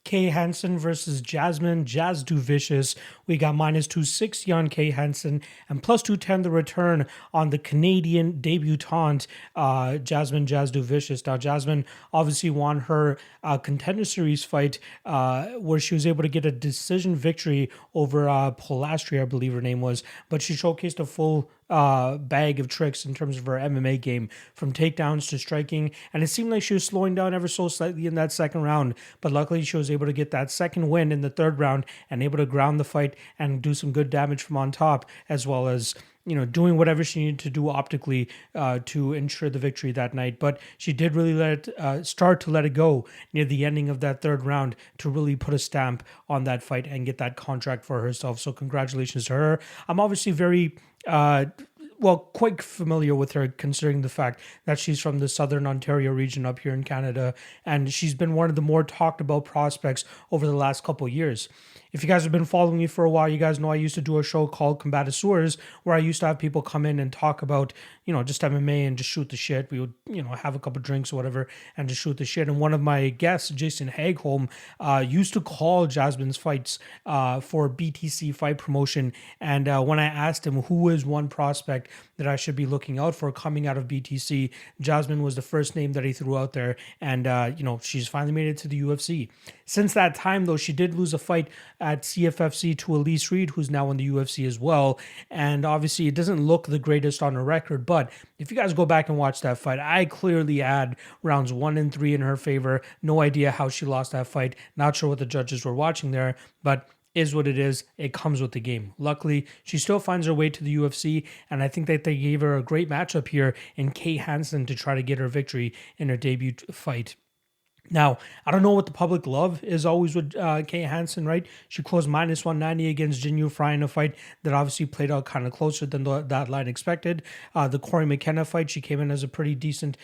Kay Hansen versus Jasudavicius. We got -260 on Kay Hansen and +210 the return on the Canadian debutante, Jasudavicius. Now, Jasmine obviously won her Contender Series fight where she was able to get a decision victory over Polastri, I believe her name was, but she showcased a full bag of tricks in terms of her MMA game, from takedowns to striking, and it seemed like she was slowing down ever so slightly in that second round, but luckily she was able to get that second win in the third round and able to ground the fight and do some good damage from on top, as well as doing whatever she needed to do optically to ensure the victory that night. But she did really start to let it go near the ending of that third round to really put a stamp on that fight and get that contract for herself. So congratulations to her. I'm obviously very quite familiar with her, considering the fact that she's from the Southern Ontario region up here in Canada, and she's been one of the more talked about prospects over the last couple of years. If you guys have been following me for a while, you guys know I used to do a show called Combatisseurs, where I used to have people come in and talk about, just MMA and just shoot the shit. We would, have a couple drinks or whatever and just shoot the shit. And one of my guests, Jason Hagholm, used to call Jasmine's fights for BTC Fight Promotion. And when I asked him who is one prospect that I should be looking out for coming out of BTC, Jasmine was the first name that he threw out there. And, she's finally made it to the UFC. Since that time, though, she did lose a fight at CFFC to Elise Reed, who's now in the UFC as well. And obviously, it doesn't look the greatest on her record. But if you guys go back and watch that fight, I clearly had rounds 1 and 3 in her favor. No idea how she lost that fight. Not sure what the judges were watching there, but is what it is. It comes with the game. Luckily, she still finds her way to the UFC, and I think that they gave her a great matchup here in Kay Hansen to try to get her victory in her debut fight. Now, I don't know what the public love is always with Kay Hansen, right? She closed -190 against Jinyu Fry in a fight that obviously played out kind of closer than that line expected. The Corey McKenna fight, she came in as a pretty decent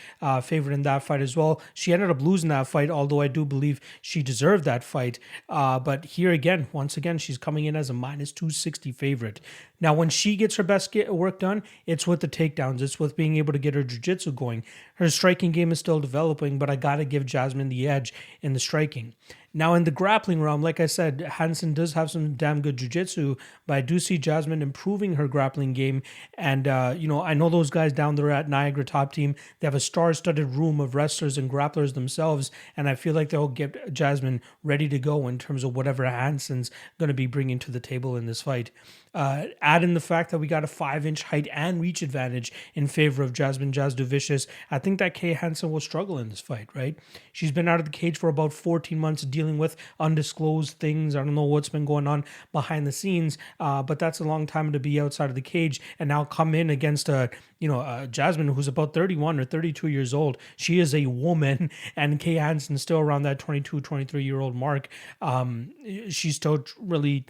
favorite in that fight as well. She ended up losing that fight, although I do believe she deserved that fight. But here again, once again, she's coming in as a -260 favorite. Now, when she gets her best work done, it's with the takedowns. It's with being able to get her jiu-jitsu going. Her striking game is still developing, but I got to give Jasmine the edge in the striking. Now, in the grappling realm, like I said, Hansen does have some damn good jiu-jitsu, but I do see Jasmine improving her grappling game. And, I know those guys down there at Niagara Top Team, they have a star-studded room of wrestlers and grapplers themselves, and I feel like they'll get Jasmine ready to go in terms of whatever Hansen's going to be bringing to the table in this fight. Add in the fact that we got a 5-inch height and reach advantage in favor of Jasudavicius. I think that Kay Hansen will struggle in this fight, right? She's been out of the cage for about 14 months dealing with undisclosed things. I don't know what's been going on behind the scenes, but that's a long time to be outside of the cage and now come in against Jasmine, who's about 31 or 32 years old. She is a woman, and Kay Hansen still around that 22, 23-year-old mark. She's still really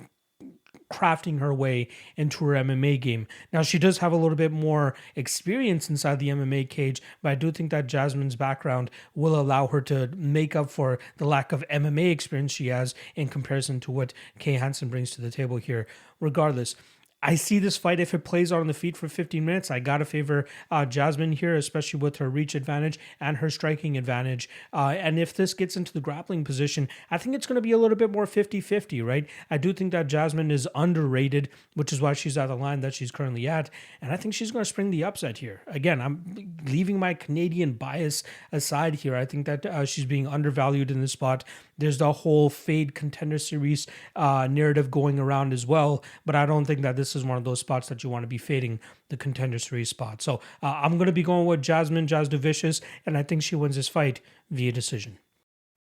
crafting her way into her MMA game. Now, she does have a little bit more experience inside the MMA cage, but I do think that Jasmine's background will allow her to make up for the lack of MMA experience she has in comparison to what Kay Hansen brings to the table here. Regardless, I see this fight, if it plays out on the feet for 15 minutes, I got to favor Jasmine here, especially with her reach advantage and her striking advantage. And if this gets into the grappling position, I think it's going to be a little bit more 50-50, right? I do think that Jasmine is underrated, which is why she's at the line that she's currently at. And I think she's going to spring the upset here. Again, I'm leaving my Canadian bias aside here. I think that she's being undervalued in this spot. There's the whole Fade Contender Series narrative going around as well, but I don't think that this is one of those spots that you want to be fading the Contender Series spot. So I'm going to be going with Jasudavicius, and I think she wins this fight via decision.